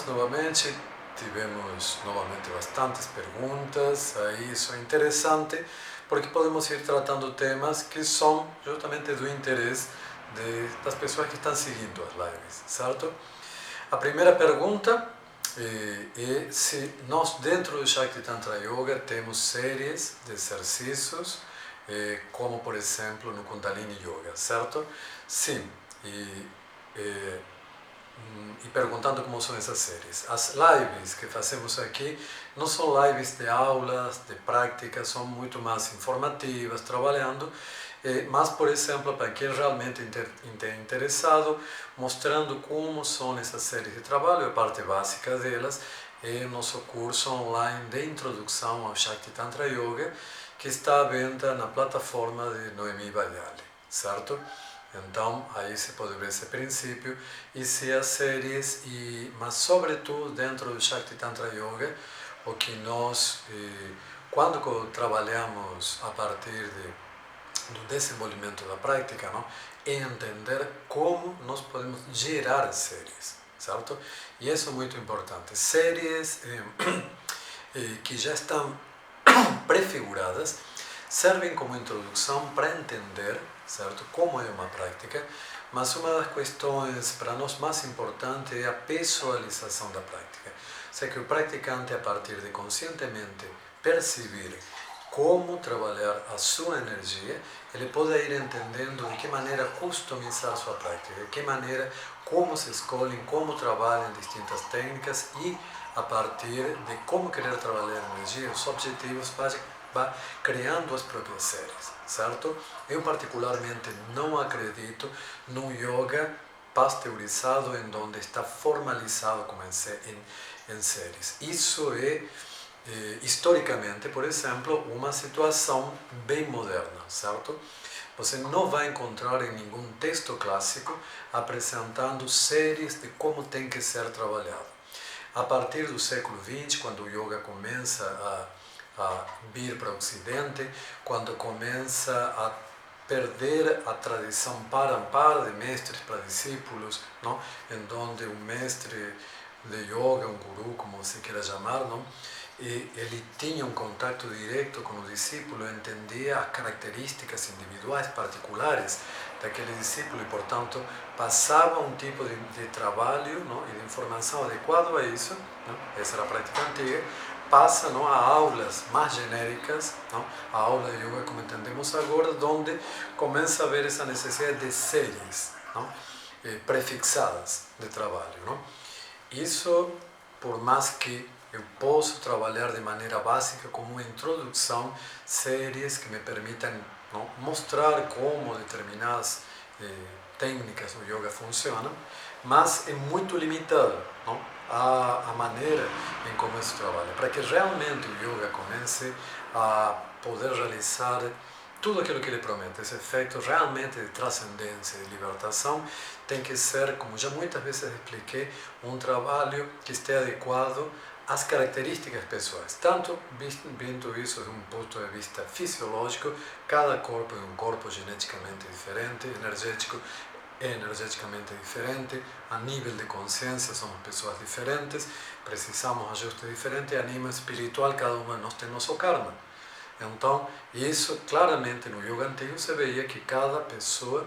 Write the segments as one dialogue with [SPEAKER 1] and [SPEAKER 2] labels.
[SPEAKER 1] bem-vindos novamente. Tivemos novamente bastantes perguntas, aí isso é interessante porque podemos ir tratando temas que são justamente do interesse das pessoas que estão seguindo as lives, certo? A primeira pergunta é se nós dentro do Shakti Tantra Yoga temos séries de exercícios, como por exemplo no Kundalini Yoga, certo? Sim, e perguntando como são essas séries. As lives que fazemos aqui não são lives de aulas, de práticas, são muito mais informativas, trabalhando, mas, por exemplo, para quem realmente é interessado, mostrando como são essas séries de trabalho, a parte básica delas, é o nosso curso online de introdução ao Shakti Tantra Yoga, que está à venda na plataforma de Noemi Bajali, certo? Então, aí se pode ver esse princípio e se as séries, mas sobretudo dentro do Shakti Tantra Yoga, o que nós, quando trabalhamos a partir do desenvolvimento da prática, não, é entender como nós podemos gerar séries, certo? E isso é muito importante. Séries que já estão prefiguradas servem como introdução para entender, certo, como é uma prática, mas uma das questões para nós mais importante é a pessoalização da prática. Ou seja, que o praticante, a partir de conscientemente perceber como trabalhar a sua energia, ele pode ir entendendo de que maneira customizar sua prática, de que maneira, como se escolhem, como trabalham distintas técnicas e, a partir de como querer trabalhar a energia, os objetivos, vai criando as próprias séries, certo? Eu particularmente não acredito num yoga pasteurizado em onde está formalizado como em séries. Isso é, historicamente, por exemplo, uma situação bem moderna, certo? Você não vai encontrar em nenhum texto clássico apresentando séries de como tem que ser trabalhado. A partir do século XX, quando o yoga começa a vir para o Ocidente, quando começa a perder a tradição parampara de mestres para discípulos, não? Em onde um mestre de yoga, um guru, como você queira chamar, não? E ele tinha um contato direto com o discípulo, entendia as características individuais particulares daquele discípulo e, portanto, passava um tipo de trabalho, não? E de informação adequado a isso, não? Essa era a prática antiga, passa, não, a aulas mais genéricas, não? A aula de yoga como entendemos agora, onde começa a haver essa necessidade de séries, não? Prefixadas de trabalho, não? Isso, por mais que eu possa trabalhar de maneira básica como uma introdução, séries que me permitam, não, mostrar como determinadas técnicas do yoga funcionam, mas é muito limitado, não? A maneira em como isso trabalha. Para que realmente o yoga comece a poder realizar tudo aquilo que ele promete, esse efeito realmente de transcendência, de libertação, tem que ser, como já muitas vezes expliquei, um trabalho que esteja adequado às características pessoais. Tanto vendo isso de um ponto de vista fisiológico, cada corpo é um corpo geneticamente diferente, energeticamente diferente, a nível de consciência somos pessoas diferentes, precisamos de ajuste diferente, a nível espiritual cada um de nós tem nosso karma. Então, isso claramente no yoga antigo se veia que cada pessoa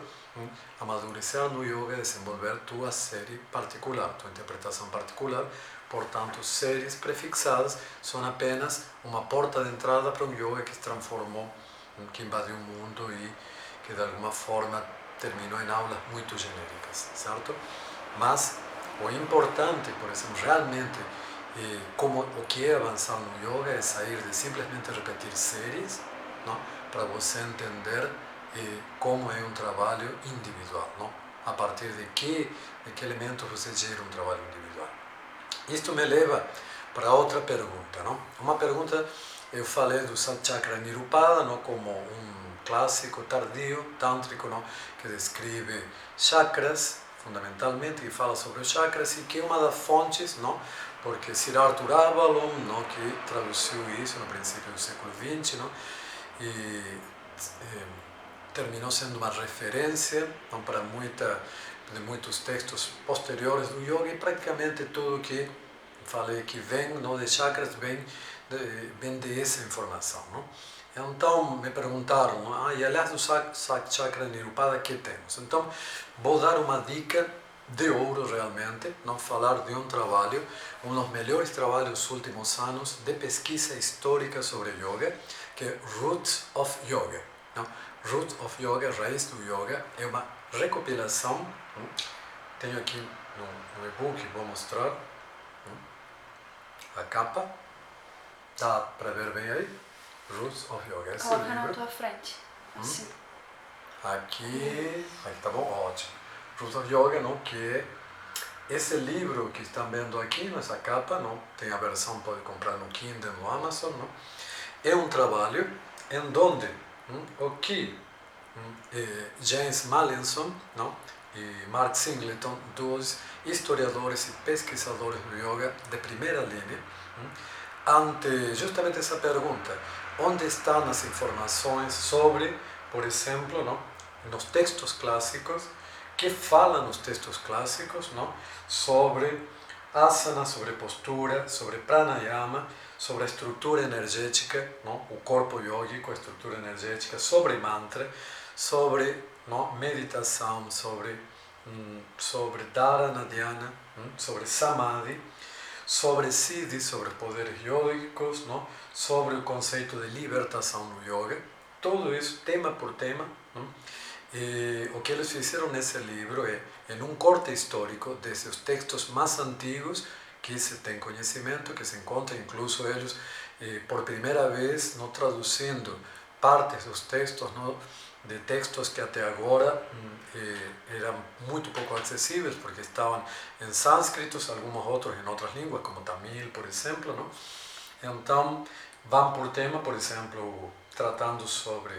[SPEAKER 1] amadurecer no yoga, desenvolver tua série particular, tua interpretação particular. Portanto, séries prefixadas são apenas uma porta de entrada para um yoga que se transformou, que invadiu o mundo e que de alguma forma terminou em aulas muito genéricas, certo? Mas o importante, por exemplo, realmente, como o que é avançar no yoga é sair de simplesmente repetir séries, não? Para você entender como é um trabalho individual, não? A partir de que elementos você gera um trabalho individual. Isto me leva para outra pergunta, não? Uma pergunta, eu falei do Satchakra Nirupada, não? Como um clássico tardio, tântrico, não? Que descreve chakras, fundamentalmente, que fala sobre os chakras e que é uma das fontes, não? Porque Sir Arthur Avalon, não? Que traduziu isso no princípio do século XX, não? E terminou sendo uma referência, não? Para muitos textos posteriores do yoga e praticamente tudo que falei que vem, não, de chakras, vem de essa informação. Não? Então, me perguntaram, e aliás do chakra Nirupada, que temos? Então, vou dar uma dica de ouro realmente, não falar de um trabalho, um dos melhores trabalhos dos últimos anos de pesquisa histórica sobre yoga, que é Roots of Yoga. Não? Roots of Yoga, Raiz do Yoga, é uma recopilação, tenho aqui no e-book, vou mostrar a capa, dá para ver bem aí? Roots of Yoga, esse
[SPEAKER 2] Coloca
[SPEAKER 1] livro.
[SPEAKER 2] na tua frente, assim.
[SPEAKER 1] Aqui tá bom, ótimo. Roots of Yoga, não, que esse livro que estão vendo aqui, nessa capa, não, tem a versão, pode comprar no Kindle, no Amazon, não, é um trabalho em onde o que James Mallinson, não, e Mark Singleton, dois historiadores e pesquisadores do yoga de primeira linha, ante justamente essa pergunta: onde estão as informações sobre, por exemplo, não, nos textos clássicos, que falam nos textos clássicos, não, sobre asana, sobre postura, sobre pranayama, sobre a estrutura energética, não, o corpo yógico, a estrutura energética, sobre mantra, sobre não, meditação, sobre dharana, dhyana, sobre samadhi, sobre siddhi, sobre poderes yógicos, não? Sobre o conceito de libertação no yoga, tudo isso, tema por tema. Não? E o que eles fizeram nesse livro é, em um corte histórico desses textos mais antigos que se tem conhecimento, que se encontra, incluso eles, por primeira vez, não traduzindo partes dos textos, não, de textos que até agora eram muito pouco acessíveis, porque estavam em sânscrito, alguns outros em outras línguas, como Tamil, por exemplo. Não? Então, vão por tema, por exemplo, tratando sobre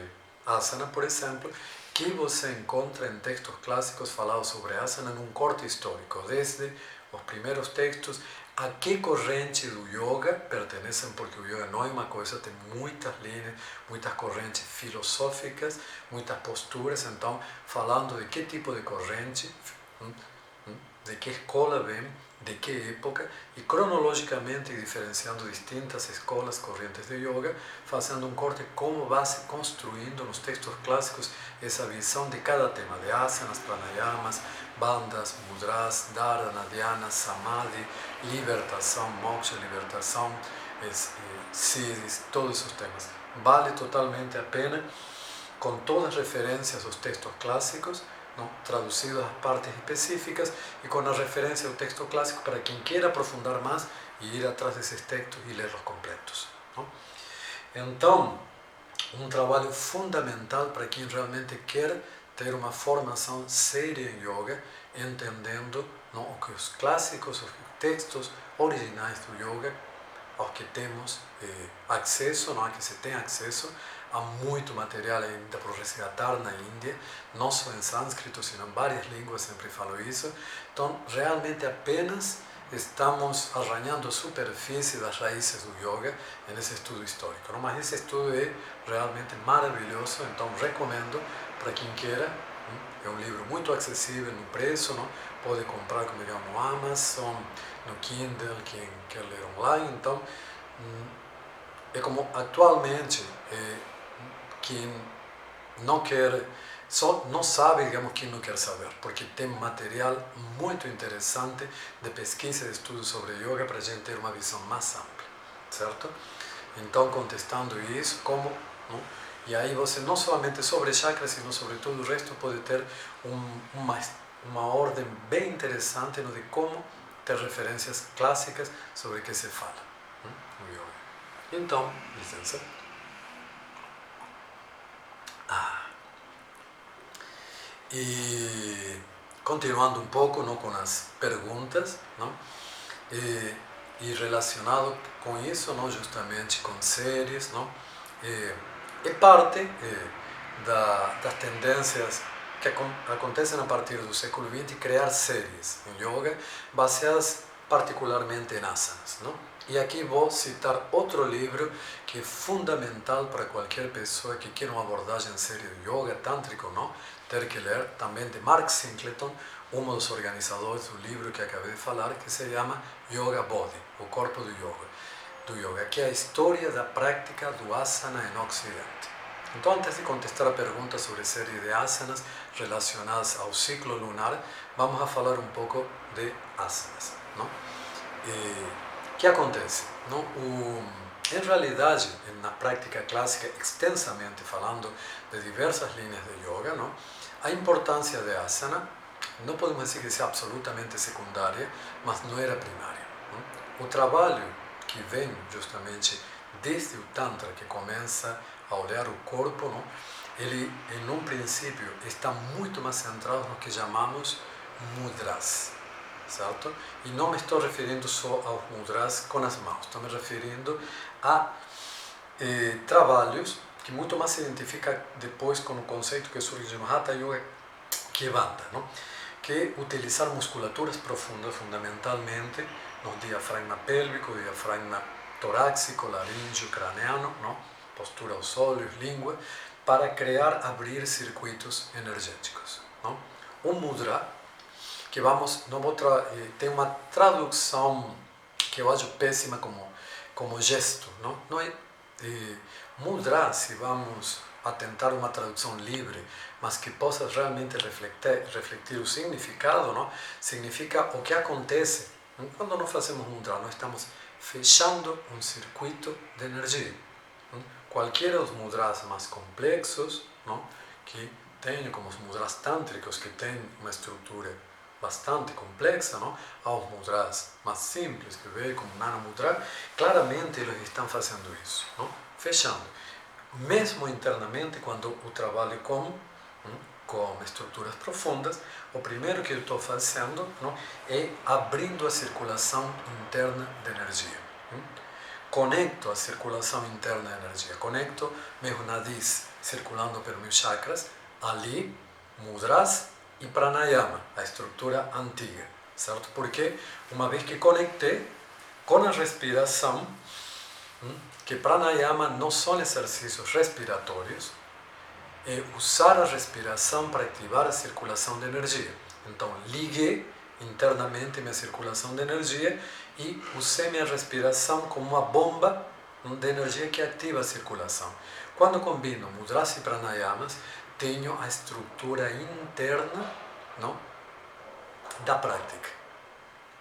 [SPEAKER 1] asana, por exemplo, que você encontra em textos clássicos falados sobre asana num corte histórico, desde os primeiros textos, a que corrente do yoga pertencem, porque o yoga não é uma coisa, tem muitas linhas, muitas correntes filosóficas, muitas posturas, então falando de que tipo de corrente, de que escola vem, de que época, e cronologicamente diferenciando distintas escolas, correntes de yoga, fazendo um corte como vai se construindo nos textos clássicos essa visão de cada tema, de asanas, pranayamas, bandhas, mudras, dharana, dhyana, samadhi, libertação, moksha, libertação, siddhis, todos esses temas. Vale totalmente a pena, com todas as referências dos textos clássicos, não, traduzidas às partes específicas e com a referência do texto clássico para quem queira aprofundar mais e ir atrás desses textos e lê-los completos. Não? Então, um trabalho fundamental para quem realmente quer ter uma formação séria em yoga, entendendo não, o que os clássicos, os textos originais do yoga, aos que temos acesso, não, a que se tem acesso, há muito material ainda por resgatar na Índia, não só em sânscrito, sino em várias línguas, sempre falo isso. Então, realmente apenas estamos arranhando a superfície das raízes do yoga nesse estudo histórico. Não? Mas esse estudo é realmente maravilhoso, então recomendo para quem queira. É um livro muito acessível no preço, não? Pode comprar, como digamos, no Amazon, no Kindle, quem quer ler online. Então, é como atualmente quem não quer, só não sabe, digamos, quem não quer saber, porque tem material muito interessante de pesquisa e de estudo sobre yoga para a gente ter uma visão mais ampla, certo? Então, contestando isso, como, não? E aí você não somente sobre chakras, sino sobre todo o resto, pode ter uma ordem bem interessante de como ter referências clássicas sobre o que se fala no yoga. Então, licença. E continuando um pouco, não, com as perguntas, não? E relacionado com isso, não, justamente com séries, não? É parte das tendências que acontecem a partir do século XX, criar séries em yoga baseadas particularmente em asanas, não? E aqui vou citar outro livro que é fundamental para qualquer pessoa que queira uma abordagem séria de yoga, tântrico, não? Ter que ler, também de Mark Singleton, um dos organizadores do livro que acabei de falar, que se chama Yoga Body, o corpo do yoga, que é a história da prática do asana no Ocidente. Então, antes de contestar a pergunta sobre a série de asanas relacionadas ao ciclo lunar, vamos a falar um pouco de asanas. Não? O que acontece? Não? Em realidade, na prática clássica, extensamente falando de diversas linhas de yoga, não? A importância de asana, não podemos dizer que seja absolutamente secundária, mas não era primária. Não? O trabalho que vem justamente desde o Tantra, que começa a olhar o corpo, não? Ele, em um princípio, está muito mais centrado no que chamamos mudras, certo? E não me estou referindo só aos mudras com as mãos, estou me referindo a trabalhos que muito mais se identifica depois com o conceito que surge de Hatha Yoga, que é Bandha, não? Que é utilizar musculaturas profundas, fundamentalmente no diafragma pélvico, diafragma torácico, laríngeo, craneano, não? Postura aos olhos, língua, para criar, abrir circuitos energéticos. Não? O mudra, que vamos, não vou tem uma tradução que eu acho péssima como gesto. Não é, mudra, se vamos a tentar uma tradução livre, mas que possa realmente refletir o significado, não? Significa o que acontece quando não fazemos mudra. Nós estamos fechando um circuito de energia. Qualquer dos mudras mais complexos, não? Que tem, como os mudras tântricos, que têm uma estrutura bastante complexa, não? Aos mudras mais simples, que veem como nano mudra, claramente eles estão fazendo isso, não? Fechando. Mesmo internamente, quando eu trabalho com estruturas profundas, o primeiro que eu estou fazendo, não? É abrindo a circulação interna de energia. Conecto a circulação interna de energia, conecto meu nariz circulando pelos meus chakras, ali, mudras e pranayama, a estrutura antiga, certo? Porque uma vez que conectei com a respiração, que pranayama não são exercícios respiratórios, é usar a respiração para ativar a circulação de energia. Então, liguei internamente minha circulação de energia e usei minha respiração como uma bomba de energia que ativa a circulação. Quando combino mudras e pranayamas, tenho a estrutura interna, não? Da prática.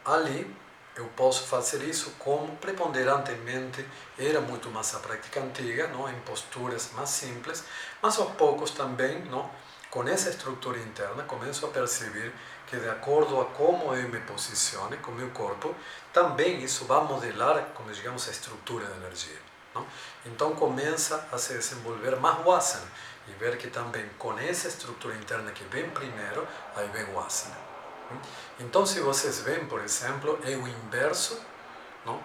[SPEAKER 1] Ali eu posso fazer isso como preponderantemente era muito mais a prática antiga, não? Em posturas mais simples, mas aos poucos também, não? Com essa estrutura interna, começo a perceber que, de acordo a como eu me posicione com o meu corpo, também isso vai modelar, como digamos, a estrutura da energia. Não? Então começa a se desenvolver mais o asana, e ver que também com essa estrutura interna que vem primeiro, aí vem o asana. Então, se vocês veem, por exemplo, é o inverso, não?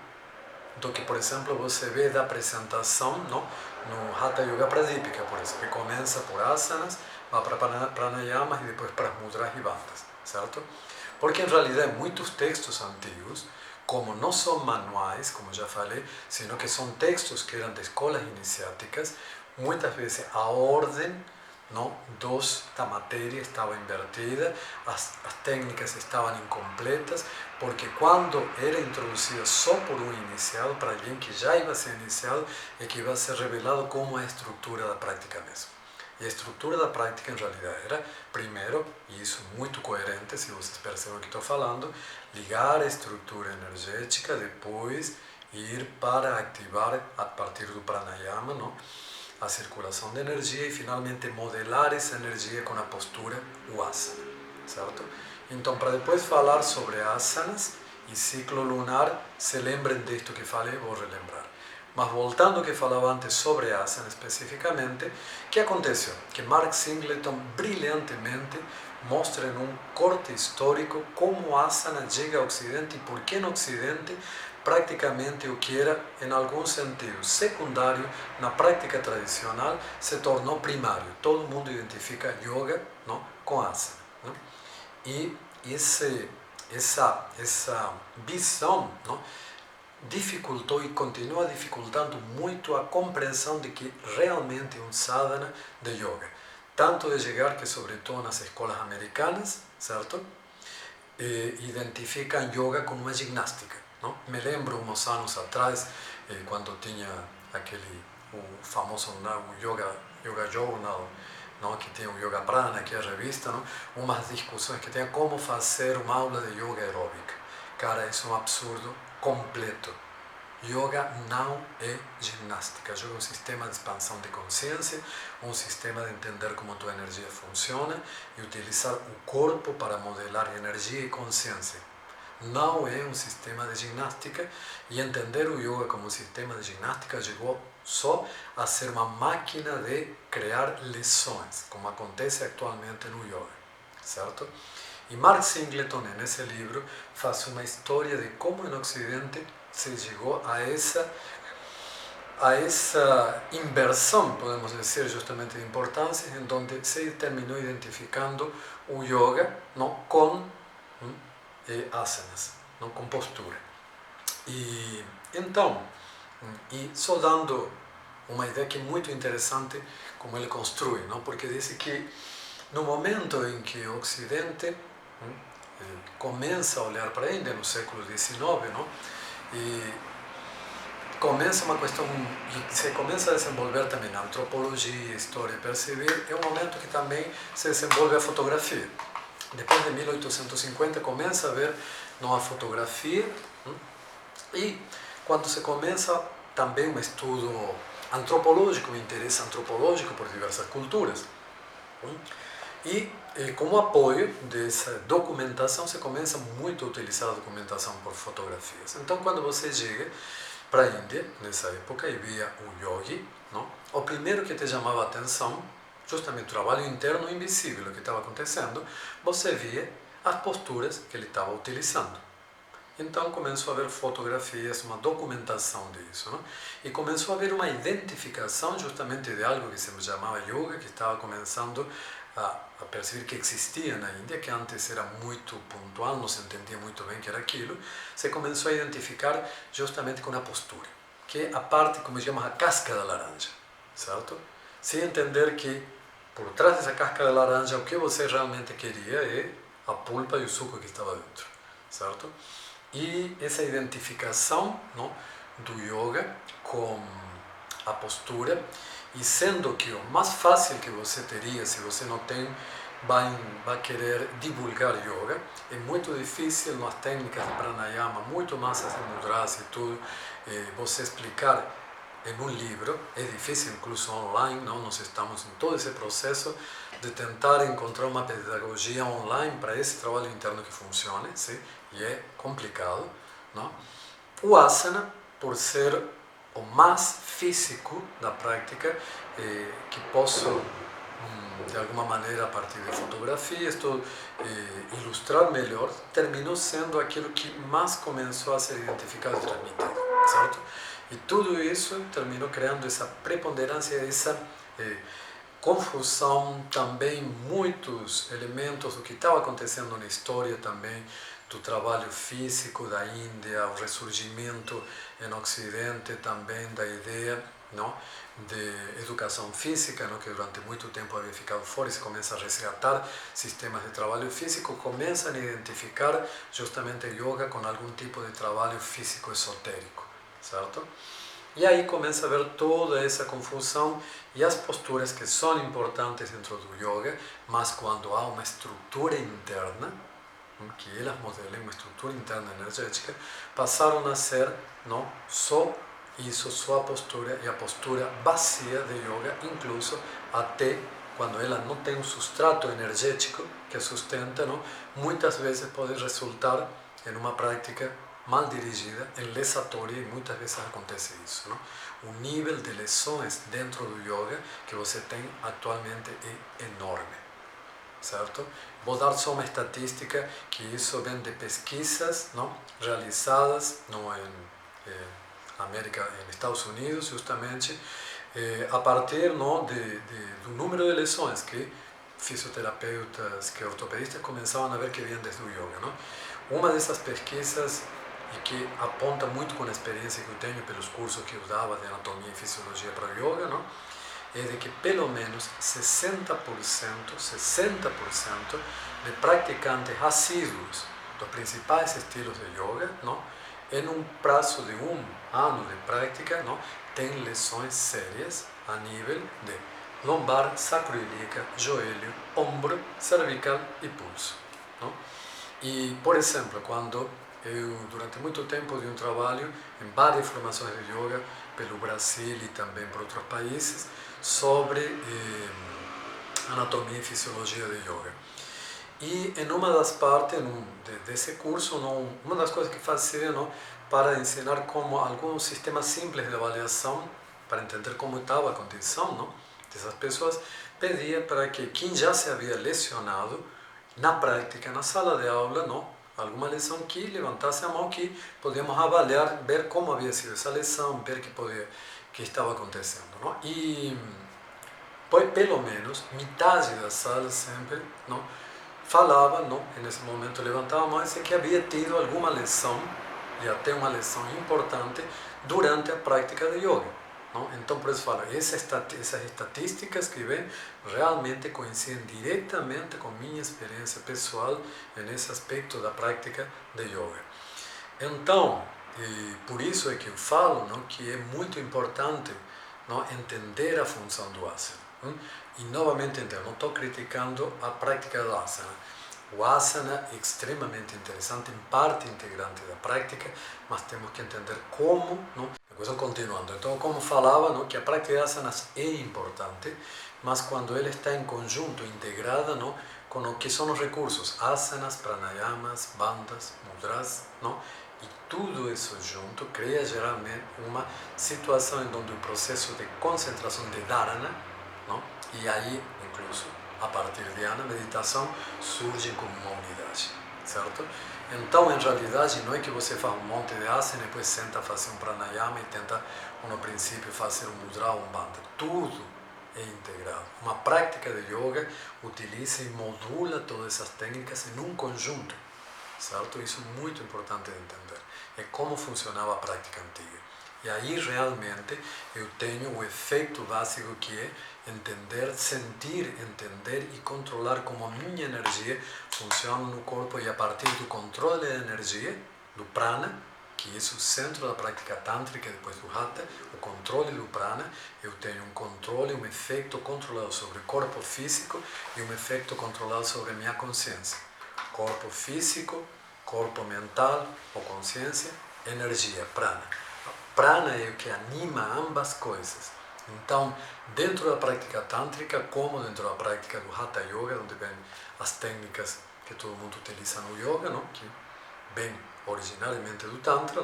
[SPEAKER 1] Do que, por exemplo, você vê da apresentação, não? No Hatha Yoga Pradipika, por exemplo, que começa por asanas, vai para pranayamas e depois para mudras e bandhas, certo? Porque, em realidade, muitos textos antigos, como não são manuais, como já falei, sino que são textos que eram de escolas iniciáticas, muitas vezes a ordem, não, da matéria estava invertida, as técnicas estavam incompletas, porque quando era introduzida só por um iniciado, para alguém que já ia ser iniciado, é que ia ser revelado como a estrutura da prática mesmo. E a estrutura da prática, em realidade, era, primeiro, e isso muito coerente, se vocês percebem o que estou falando, ligar a estrutura energética, depois ir para ativar, a partir do pranayama, não? A circulação de energia e, finalmente, modelar essa energia com a postura, o asana, certo? Então, para depois falar sobre asanas e ciclo lunar, se lembrem disto que falei, vou relembrar. Mas voltando ao que falava antes sobre asana especificamente, o que aconteceu? Que Mark Singleton brilhantemente mostra em um corte histórico como a asana chega ao Ocidente e por que no Ocidente praticamente o que era, em algum sentido, secundário na prática tradicional, se tornou primário. Todo mundo identifica yoga, não? Com asana. Não? E essa visão, não? Dificultou e continua dificultando muito a compreensão de que realmente é um sadhana de yoga. Tanto de chegar que, sobretudo nas escolas americanas, certo? identificam yoga com uma ginástica, não? Me lembro uns anos atrás, quando tinha o famoso o yoga Journal, não? Que tem o Yoga Prana, que é a revista, não? Umas discussões que tem como fazer uma aula de yoga aeróbica. Cara, isso é um absurdo completo. Yoga não é ginástica. Yoga é um sistema de expansão de consciência, um sistema de entender como tua energia funciona e utilizar o corpo para modelar energia e consciência. Não é um sistema de ginástica, e entender o yoga como um sistema de ginástica chegou só a ser uma máquina de criar lições, como acontece atualmente no yoga, certo? E Mark Singleton, nesse livro, faz uma história de como no Ocidente se chegou a essa inversão, podemos dizer, justamente de importância, em onde se terminou identificando o yoga, não, com asanas, não, com postura. E então, só dando uma ideia que é muito interessante como ele construi, não? Porque diz que no momento em que o Ocidente começa a olhar para a Índia, no século XIX, não? E começa uma questão, e se começa a desenvolver também a antropologia, história, perceber, é um momento que também se desenvolve a fotografia. Depois de 1850 começa a haver a fotografia, e quando se começa também um estudo antropológico, um interesse antropológico por diversas culturas. E como apoio dessa documentação, se começa muito a utilizar a documentação por fotografias. Então, quando você chega para a Índia, nessa época, e via o yogi, não? O primeiro que te chamava a atenção, justamente o trabalho interno invisível que estava acontecendo, você via as posturas que ele estava utilizando. Então começou a haver fotografias, uma documentação disso, não? E começou a haver uma identificação justamente de algo que se chamava yoga, que estava começando a perceber que existia na Índia, que antes era muito pontual, não se entendia muito bem o que era aquilo. Se começou a identificar justamente com a postura, que é a parte, como chamamos, a casca da laranja, certo? Sem entender que por trás dessa casca da laranja o que você realmente queria é a pulpa e o suco que estava dentro, certo? E essa identificação, não, do yoga com a postura, e sendo que o mais fácil que você teria, se você não tem, vai querer divulgar yoga, é muito difícil nas técnicas de pranayama, muito mais as mudras e tudo, você explicar em um livro. É difícil, incluso online, não? Nós estamos em todo esse processo de tentar encontrar uma pedagogia online para esse trabalho interno que funcione, sim? E é complicado, não? O asana, por ser o mais físico da prática, que posso, de alguma maneira, a partir de fotografias, ilustrar melhor, terminou sendo aquilo que mais começou a ser identificado e transmitido, certo? E tudo isso terminou criando essa preponderância, essa confusão, também muitos elementos do que estava acontecendo na história também, do trabalho físico da Índia, o ressurgimento no Ocidente também da ideia, não, de educação física, não, que durante muito tempo havia ficado fora, e se começa a resgatar sistemas de trabalho físico, começam a identificar justamente yoga com algum tipo de trabalho físico esotérico, certo? E aí começa a haver toda essa confusão, e as posturas que são importantes dentro do yoga, mas quando há uma estrutura interna, que elas modelam uma estrutura interna energética, passaram a ser, não, só isso, só a postura, e a postura vazia de yoga, incluso até quando ela não tem um substrato energético que sustenta, não, muitas vezes pode resultar em uma prática mal dirigida, lesatória, e muitas vezes acontece isso, não? O nível de lesões dentro do yoga que você tem atualmente é enorme, certo? Vou dar só uma estatística, que isso vem de pesquisas, não, realizadas em Estados Unidos, justamente, a partir, não, do número de lesões que fisioterapeutas, que ortopedistas começavam a ver que vinham desde o yoga, não? Uma dessas pesquisas, e que aponta muito com a experiência que eu tenho pelos cursos que eu dava de anatomia e fisiologia para o yoga, não? É de que pelo menos 60% de praticantes assíduos dos principais estilos de yoga, não? Em um prazo de 1 ano de prática, não? Tem lesões sérias a nível de lombar, sacroiliaca, joelho, ombro, cervical e pulso. Não? E, por exemplo, quando eu, durante muito tempo, dei um trabalho em várias formações de yoga pelo Brasil e também por outros países sobre anatomia e fisiologia de yoga. E em uma das partes desse curso, uma das coisas que fazia para ensinar como alguns sistemas simples de avaliação, para entender como estava a condição dessas pessoas, pedia para que quem já se havia lesionado, na prática, na sala de aula, alguma lesão, que levantasse a mão, que podíamos avaliar, ver como havia sido essa lesão, ver que estava acontecendo. E pelo menos metade da sala sempre falava, nesse momento levantava a mão e dizia que havia tido alguma lesão, e até uma lesão importante, durante a prática de yoga. Então, por isso falo, essas estatísticas que vêm realmente coincidem diretamente com minha experiência pessoal nesse aspecto da prática de yoga. Então, por isso é que eu falo que é muito importante entender a função do asana. E novamente, então, não estou criticando a prática do asana. O asana é extremamente interessante, em parte integrante da prática, mas temos que entender como. A coisa continuando. Então, como falava, que a prática de asanas é importante, mas quando ela está em conjunto, integrada com o que são os recursos, asanas, pranayamas, bandhas, mudras, e tudo isso junto cria geralmente uma situação em onde o processo de concentração de dharana, e aí, incluso, a partir de dharana, meditação, surgem como uma unidade, certo? Então, em realidade, não é que você faz um monte de asana e depois senta a fazer um pranayama e tenta, no princípio, fazer um mudra ou um bandha. Tudo é integrado. Uma prática de yoga utiliza e modula todas essas técnicas em um conjunto, certo? Isso é muito importante de entender. É como funcionava a prática antiga. E aí, realmente, eu tenho o efeito básico que é entender, sentir, entender e controlar como a minha energia funciona no corpo, e a partir do controle da energia, do prana, que é o centro da prática tântrica depois do hatha, o controle do prana, eu tenho um controle, um efeito controlado sobre o corpo físico e um efeito controlado sobre a minha consciência. Corpo físico, corpo mental ou consciência, energia, prana. Prana é o que anima ambas coisas. Então, dentro da prática tântrica, como dentro da prática do Hatha Yoga, onde vem as técnicas que todo mundo utiliza no yoga, que vem originariamente do Tantra,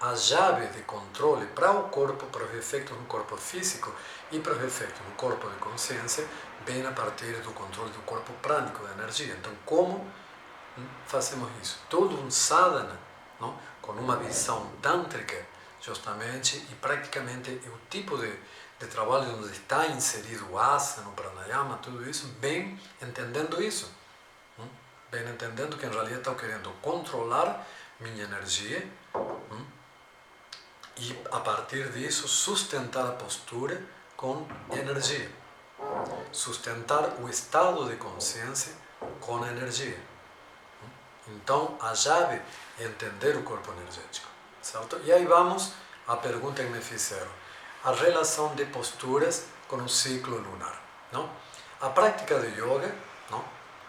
[SPEAKER 1] a chave de controle para o corpo, para os efeitos no corpo físico e para os efeitos no corpo de consciência, vem a partir do controle do corpo prânico, da energia. Então, como fazemos isso? Todo um sadhana, com uma visão tântrica, justamente, e praticamente é o tipo de trabalho onde está inserido o asana, o pranayama, tudo isso, bem entendendo isso. Bem entendendo que em realidade estou querendo controlar minha energia e, a partir disso, sustentar a postura com energia. Sustentar o estado de consciência com energia. Então, a chave é entender o corpo energético. Certo? E aí vamos à pergunta que me fizeram. A relação de posturas com o ciclo lunar. A prática de yoga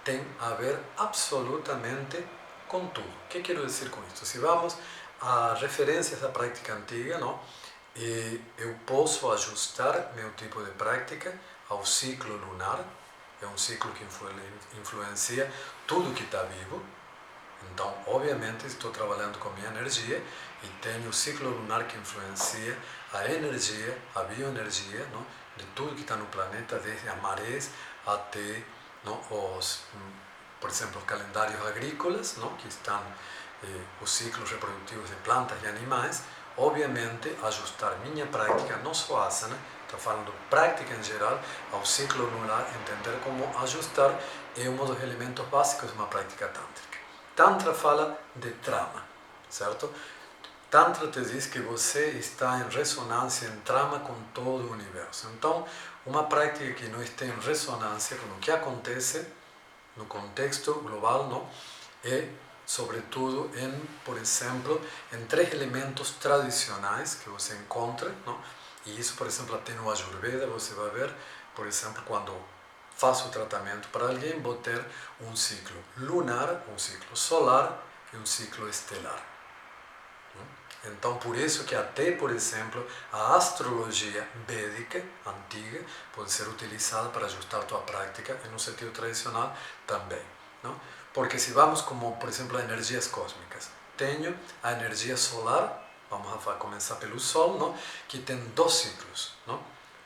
[SPEAKER 1] tem a ver absolutamente com tudo. O que quero dizer com isso? Se vamos a referências da prática antiga, eu posso ajustar meu tipo de prática ao ciclo lunar. É um ciclo que influencia tudo que está vivo. Então, obviamente, estou trabalhando com minha energia e tenho o ciclo lunar que influencia a energia, a bioenergia, de tudo que está no planeta, desde as marés até por exemplo, os calendários agrícolas, que estão os ciclos reprodutivos de plantas e animais. Obviamente, ajustar minha prática, não só asana, estou falando prática em geral, ao ciclo lunar, entender como ajustar é um dos elementos básicos de uma prática tântrica. Tantra fala de trama, certo? Tantra te diz que você está em ressonância, em trama com todo o universo. Então, uma prática que não está em ressonância com o que acontece no contexto global, é sobretudo por exemplo, em 3 elementos tradicionais que você encontra, não? E isso, por exemplo, até no Ayurveda você vai ver, por exemplo, quando faço o tratamento para alguém, vou ter um ciclo lunar, um ciclo solar e um ciclo estelar. Então, por isso que até, por exemplo, a astrologia védica, antiga, pode ser utilizada para ajustar a tua prática, e no sentido tradicional também. Não? Porque se vamos como, por exemplo, a energias cósmicas, tenho a energia solar, vamos a começar pelo Sol, não? Que tem 2 ciclos, não?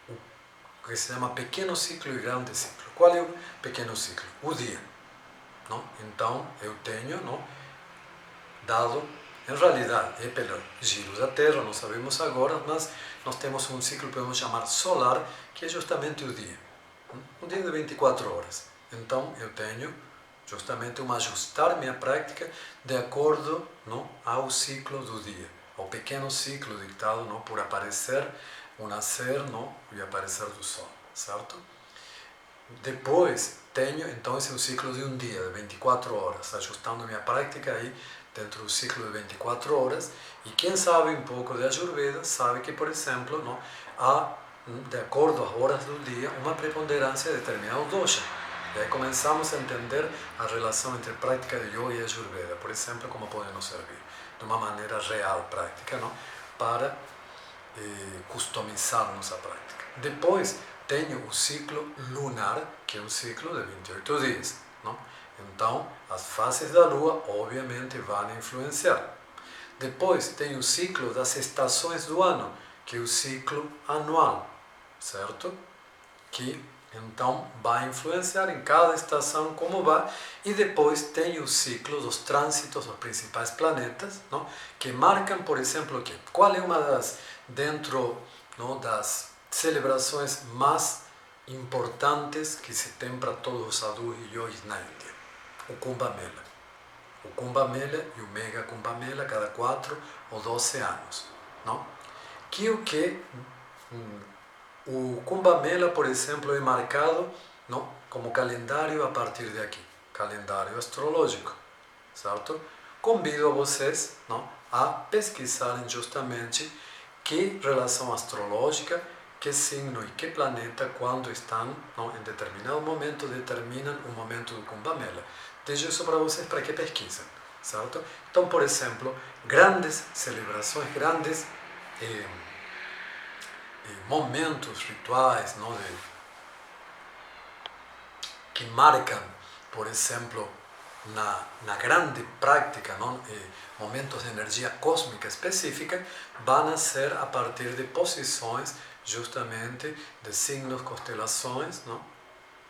[SPEAKER 1] O que se chama pequeno ciclo e grande ciclo. Qual é o pequeno ciclo? O dia. Não? Então, eu tenho, não? Dado, em realidade, é pelo giro da Terra, não sabemos agora, mas nós temos um ciclo que podemos chamar solar, que é justamente o dia. Um dia de 24 horas. Então, eu tenho justamente ajustar minha prática de acordo, não, ao ciclo do dia, ao pequeno ciclo dictado, não, por aparecer, o nascer, não, e aparecer do Sol, certo? Depois, tenho, então, esse é o ciclo de um dia, de 24 horas, ajustando minha prática aí dentro do ciclo de 24 horas, e quem sabe um pouco de Ayurveda sabe que, por exemplo, não, há, de acordo às horas do dia, uma preponderância de determinado dosha. E aí começamos a entender a relação entre prática de yoga e Ayurveda, por exemplo, como pode nos servir, de uma maneira real, prática, não? Para customizar nossa prática. Depois, tenho o ciclo lunar, que é um ciclo de 28 dias. Não? Então, as fases da Lua, obviamente, vão influenciar. Depois, tem o ciclo das estações do ano, que é o ciclo anual, certo? Que, então, vai influenciar em cada estação como vai. E depois tem o ciclo dos trânsitos dos principais planetas, não? Que marcam, por exemplo, qual é uma das, dentro, não, das celebrações mais importantes que se tem para todos os sadhus e yogis na Índia. O Kumbh Mela. O Kumbh Mela e o Mega Kumbh Mela cada 4 ou 12 anos. Não? O Kumbh Mela, por exemplo, é marcado, não, como calendário a partir de aqui. Calendário astrológico. Certo? Convido a vocês, não, a pesquisarem justamente que relação astrológica, que signo e que planeta, quando estão, não, em determinado momento, determinam o momento do Kumbh Mela. Deixo isso para vocês para que pesquisem, certo? Então, por exemplo, grandes celebrações, grandes momentos rituais, não, que marcam, por exemplo, na grande prática, não, momentos de energia cósmica específica, vão ser a partir de posições justamente de signos, constelações, não?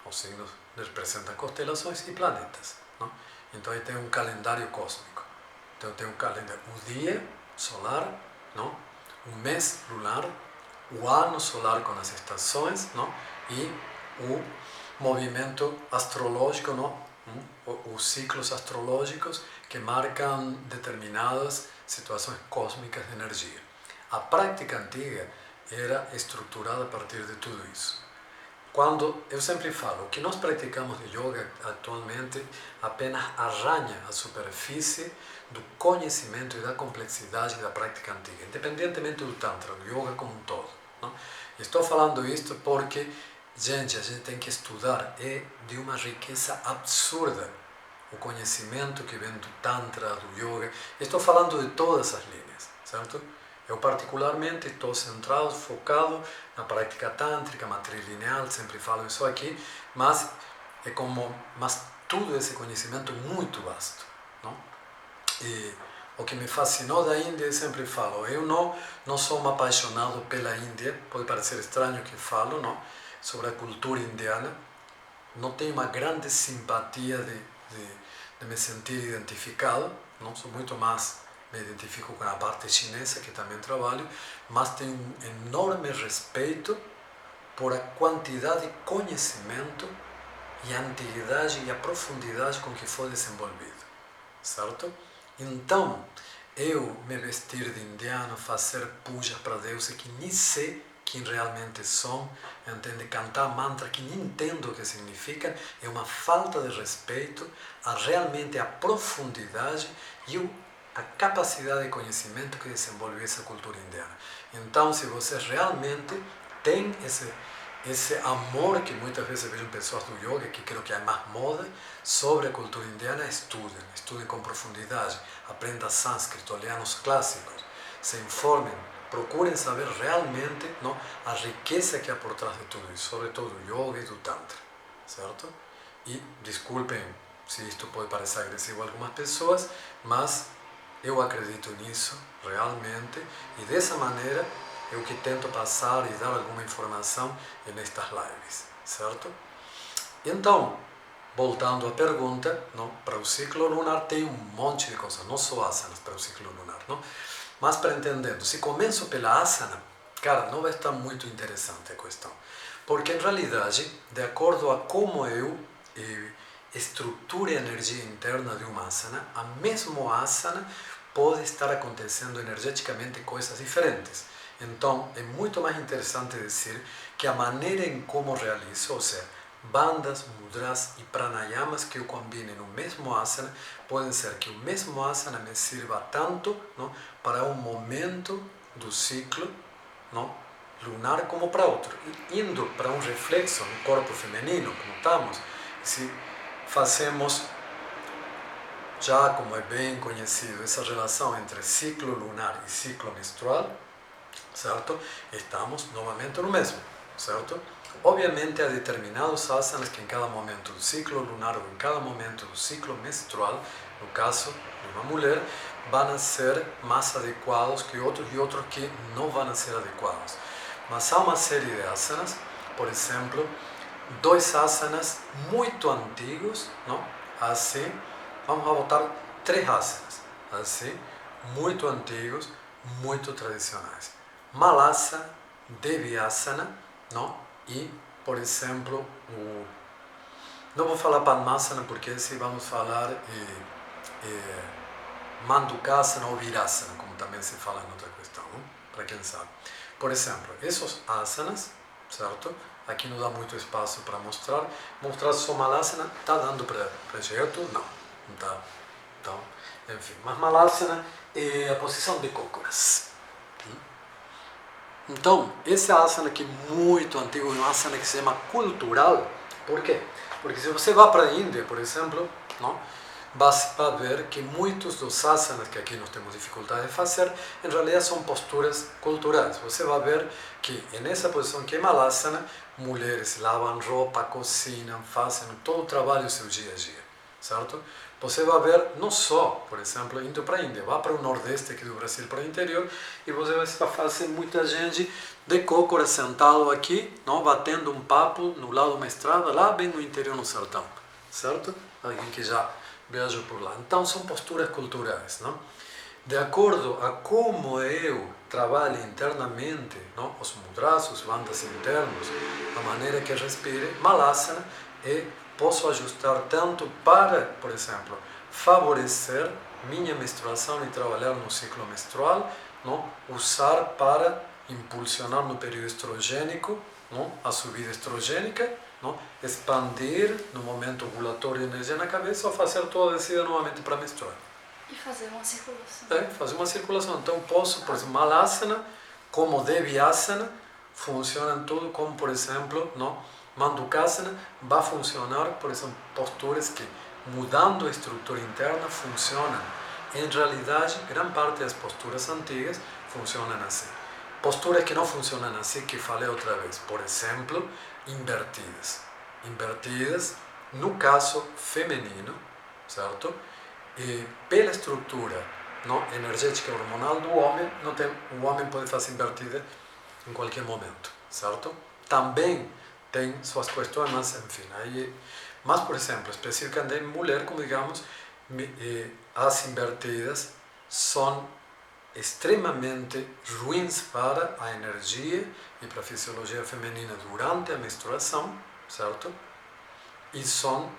[SPEAKER 1] Os signos representam constelações e planetas, não? Então aí tem um calendário cósmico. Então tem um calendário, o dia solar, não? O mês lunar, o ano solar com as estações, não? E o movimento astrológico, não? Os ciclos astrológicos que marcam determinadas situações cósmicas de energia. A prática antiga era estruturada a partir de tudo isso. Quando eu sempre falo, o que nós praticamos de yoga atualmente apenas arranha a superfície do conhecimento e da complexidade da prática antiga, independentemente do Tantra, do yoga como um todo. Não? Estou falando isto porque, gente, a gente tem que estudar, é de uma riqueza absurda o conhecimento que vem do Tantra, do yoga. Estou falando de todas as linhas, certo? Eu particularmente estou centrado, focado na prática tântrica, matrilineal, sempre falo isso aqui, mas tudo esse conhecimento muito vasto, não? E o que me fascinou da Índia, eu sempre falo, eu não sou um apaixonado pela Índia, pode parecer estranho que falo, não? Sobre a cultura indiana, não tenho uma grande simpatia de me sentir identificado, não sou muito mais. Me identifico com a parte chinesa, que também trabalho, mas tenho um enorme respeito por a quantidade de conhecimento e a antiguidade e a profundidade com que foi desenvolvido, certo? Então, eu me vestir de indiano, fazer pujas para deuses que nem sei quem realmente são, entende? Cantar mantras que nem entendo o que significam, é uma falta de respeito a realmente a profundidade e a capacidade de conhecimento que desenvolve essa cultura indiana. Então, se você realmente tem esse amor que muitas vezes vejo pessoas do yoga, que creio que é mais moda, sobre a cultura indiana, estudem com profundidade, aprendam sânscrito, leiam os clássicos, se informem, procurem saber realmente, não, a riqueza que há por trás de tudo isso, sobretudo do yoga e do tantra, certo? E desculpem se isto pode parecer agressivo a algumas pessoas, mas eu acredito nisso realmente, e dessa maneira é o que tento passar e dar alguma informação nestas lives, certo? Então, voltando à pergunta, não, para o ciclo lunar tem um monte de coisas, não só asanas para o ciclo lunar, não? Mas para entendendo, se começo pela asana, cara, não vai estar muito interessante a questão, porque em realidade, de acordo a como eu estruture a energia interna de uma asana, a mesma asana pode estar acontecendo energeticamente coisas diferentes. Então, é muito mais interessante dizer que a maneira em como realizo, ou seja, bandas, mudras e pranayamas que eu combine no mesmo asana, podem ser que o mesmo asana me sirva tanto, não, para um momento do ciclo, não, lunar como para outro. E indo para um reflexo no corpo feminino, como estamos, se fazemos, já como é bem conhecido, essa relação entre ciclo lunar e ciclo menstrual, certo? Estamos novamente no mesmo, certo? Obviamente há determinados asanas que em cada momento do ciclo lunar ou em cada momento do ciclo menstrual, no caso de uma mulher, vão ser mais adequados que outros e outros que não vão ser adequados. Mas há uma série de asanas, por exemplo, dois asanas muito antigos, não? Assim, vamos botar 3 asanas, assim, muito antigos, muito tradicionais. Malasana, Devyasana, não? E, por exemplo, não vou falar Padmasana porque se vamos falar Mandukasana ou Virasana, como também se fala em outra questão, para quem sabe. Por exemplo, esses asanas, certo? Aqui não dá muito espaço para mostrar. Mostrar só Malasana, está dando para jeito? Não, não está. Então, enfim, mas Malasana é a posição de cócoras. Então, esse asana aqui muito antigo, um asana que se chama cultural. Por quê? Porque se você vai para a Índia, por exemplo, não, vai ver que muitos dos asanas que aqui nós temos dificuldade de fazer, em realidade são posturas culturais. Você vai ver que nessa posição que é Malasana, mulheres lavam roupa, cozinham, fazem todo o trabalho do seu dia a dia, certo? Você vai ver, não só, por exemplo, indo para a Índia, vá para o nordeste aqui do Brasil, para o interior, e você vai fazer muita gente de cócoras sentado aqui, não, batendo um papo no lado de uma estrada, lá bem no interior, no sertão, certo? Alguém que já viajou por lá. Então, são posturas culturais, não? De acordo a como eu trabalho internamente, não, os mudras, os bandhas internos, a maneira que respire, Malasana posso ajustar tanto para, por exemplo, favorecer minha menstruação e trabalhar no ciclo menstrual, não? Usar para impulsionar no período estrogênico, não? A subida estrogênica, não? Expandir no momento ovulatório energia na cabeça ou fazer toda a descida novamente para menstruar.
[SPEAKER 2] E fazer uma circulação.
[SPEAKER 1] Fazer uma circulação. Então posso, por exemplo, Malasana, como Devyasana, funciona tudo como, por exemplo, não? Mandukasana vai funcionar, por exemplo, posturas que, mudando a estrutura interna, funcionam. Em realidade, grande parte das posturas antigas funcionam assim. Posturas que não funcionam assim, que falei outra vez, por exemplo, invertidas. Invertidas, no caso feminino, certo? E pela estrutura não, energética e hormonal do homem, não tem, o homem pode fazer invertida em qualquer momento, certo? Também tem suas questões, mas enfim, aí, mas por exemplo, especificamente em mulher, como digamos, as invertidas são extremamente ruins para a energia e para a fisiologia feminina durante a menstruação, certo? E são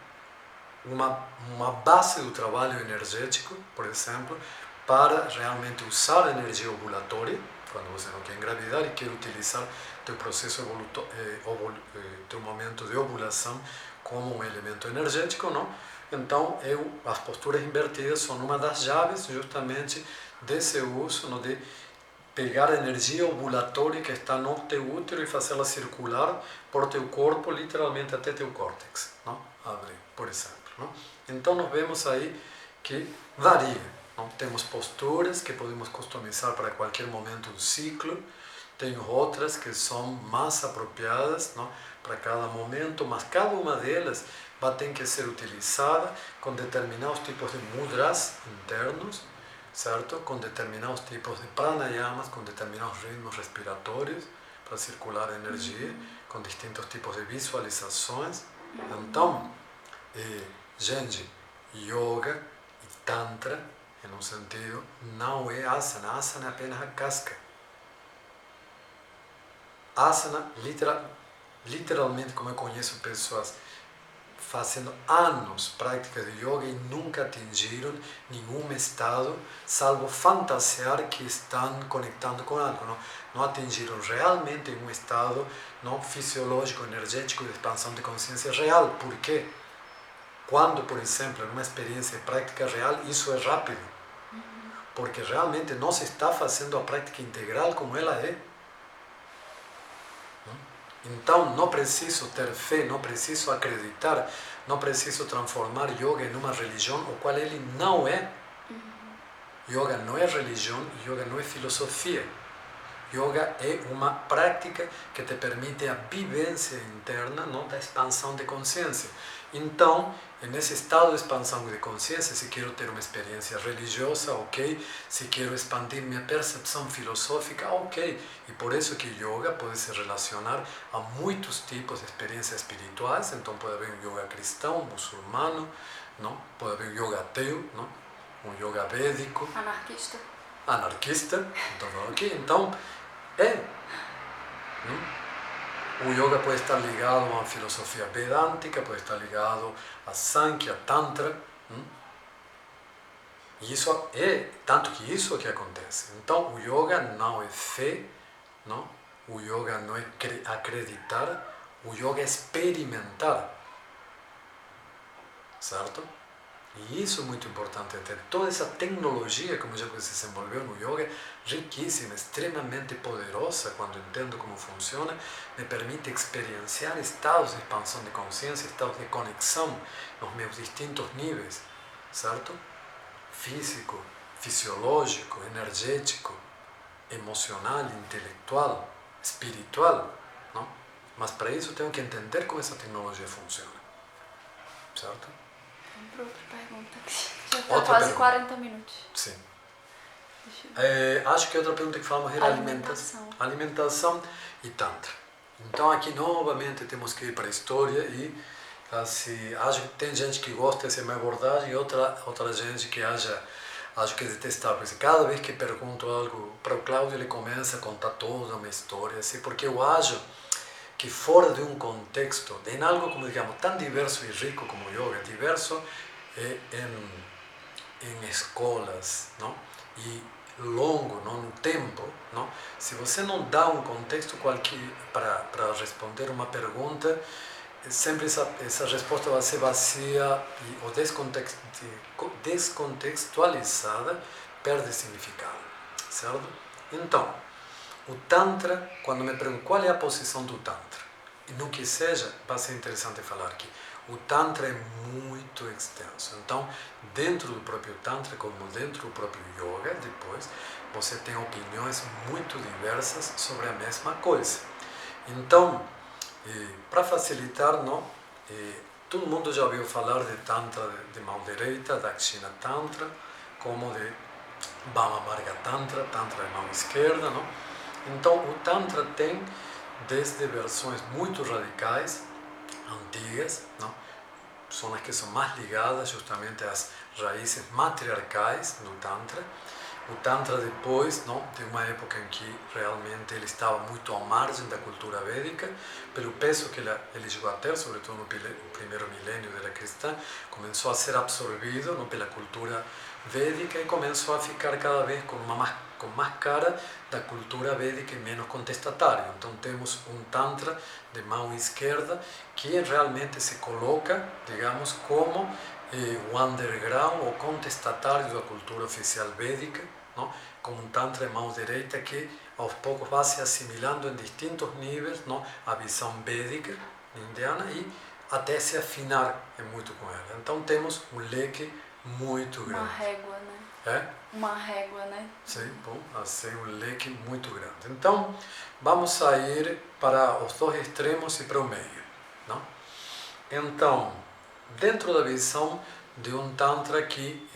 [SPEAKER 1] uma base do trabalho energético, por exemplo, para realmente usar a energia ovulatória, quando você não quer engravidar e quer utilizar teu processo teu momento de ovulação como um elemento energético, não? Então, as posturas invertidas são uma das chaves justamente desse uso, não, de pegar a energia ovulatória que está no teu útero e fazê-la circular por teu corpo, literalmente até teu córtex, não? Abrir, por exemplo, não? Então, nós vemos aí que varia, não? Temos posturas que podemos customizar para qualquer momento do ciclo, tem outras que são mais apropriadas, não, para cada momento, mas cada uma delas vai ter que ser utilizada com determinados tipos de mudras internos, certo? Com determinados tipos de pranayamas, com determinados ritmos respiratórios para circular a energia, com distintos tipos de visualizações. Então, gente, yoga e tantra, em um sentido, não é asana. Asana é apenas a casca. Asana, literalmente, como eu conheço pessoas fazendo anos práticas de yoga e nunca atingiram nenhum estado, salvo fantasiar que estão conectando com algo. Não atingiram realmente um estado não fisiológico, energético de expansão de consciência real. Por quê? Quando, por exemplo, numa experiência prática real, isso é rápido. Porque realmente não se está fazendo a prática integral como ela é. Então, não preciso ter fé, não preciso acreditar, não preciso transformar yoga em uma religião, o qual ele não é. Yoga não é religião, yoga não é filosofia. Yoga é uma prática que te permite a vivência interna, não, da expansão de consciência. Então, nesse estado de expansão de consciência, se quero ter uma experiência religiosa, ok. Se quero expandir minha percepção filosófica, ok. E por isso que yoga pode se relacionar a muitos tipos de experiências espirituais. Então, pode haver um yoga cristão, muçulmano, não? Pode haver um yoga ateu, não? Um yoga védico. Anarquista. Então, o yoga pode estar ligado a uma filosofia vedântica, pode estar ligado a Sankhya, Tantra. E isso é tanto que isso que acontece. Então, o yoga não é fé, não? O yoga não é acreditar, o yoga é experimentar. Certo? E isso é muito importante entender. Toda essa tecnologia, como já se desenvolveu no yoga, riquíssima, extremamente poderosa, quando entendo como funciona, me permite experienciar estados de expansão de consciência, estados de conexão nos meus distintos níveis, certo? Físico, fisiológico, energético, emocional, intelectual, espiritual, não? Mas para isso tenho que entender como essa tecnologia funciona, certo?
[SPEAKER 2] Vamos para outra pergunta, já está quase 40 minutos.
[SPEAKER 1] Sim. Acho que outra pergunta que falamos era alimentação e tantra. Então aqui novamente temos que ir para a história e assim, acho que tem gente que gosta dessa minha abordagem e outra gente que acho que é detestável. Cada vez que pergunto algo para o Cláudio, ele começa a contar toda uma história, assim, porque eu acho que fora de um contexto, em algo como, digamos, tão diverso e rico como o yoga, diverso em escolas, não? E longo, não, no tempo, não? Se você não dá um contexto qualquer para responder uma pergunta, sempre essa resposta vai ser vazia ou descontextualizada, perde significado, certo? Então, o Tantra, quando me perguntam qual é a posição do Tantra, e no que seja, vai ser interessante falar aqui. O Tantra é muito extenso. Então, dentro do próprio Tantra, como dentro do próprio Yoga, depois, você tem opiniões muito diversas sobre a mesma coisa. Então, para facilitar, não, todo mundo já ouviu falar de Tantra de mão direita, Dakshina Tantra, como de Vamamarga Tantra, Tantra de mão esquerda, não? Então, o Tantra tem desde versões muito radicais, antigas, não? São as que são mais ligadas justamente às raízes matriarcais do Tantra, o Tantra depois, não, de uma época em que realmente ele estava muito à margem da cultura védica, pelo peso que ele chegou a ter, sobretudo no primeiro milênio da era cristã, começou a ser absorvido, não, pela cultura védica e começou a ficar cada vez com mais cara da cultura védica e menos contestatário. Então temos um Tantra de mão esquerda que realmente se coloca, digamos, como o underground ou contestatário da cultura oficial védica, não? Como um Tantra de mão direita que aos poucos vai se assimilando em distintos níveis, não? A visão védica indiana e até se afinar muito com ela. Então temos um leque muito grande.
[SPEAKER 2] Uma régua, né?
[SPEAKER 1] É?
[SPEAKER 2] Uma régua, né?
[SPEAKER 1] Sim, bom, assim um leque muito grande. Então vamos sair para os dois extremos e para o meio, não? Então, dentro da visão de um Tantra que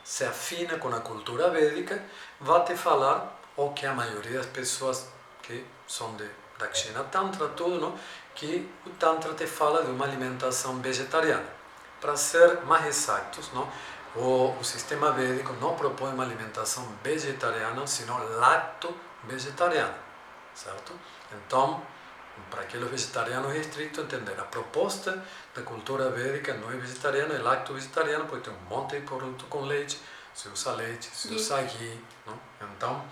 [SPEAKER 1] se afina com a cultura védica, vai te falar o que a maioria das pessoas que são de Dakshina Tantra, tudo, não? Que o Tantra te fala de uma alimentação vegetariana. Para ser mais exatos, não? O sistema védico não propõe uma alimentação vegetariana, senão lacto-vegetariana, certo? Então, para aqueles vegetarianos restritos, entender, a proposta da cultura védica não é vegetariana, é lacto-vegetariana, porque tem um monte de produto com leite, se usa leite, se usa ghee, não? Então,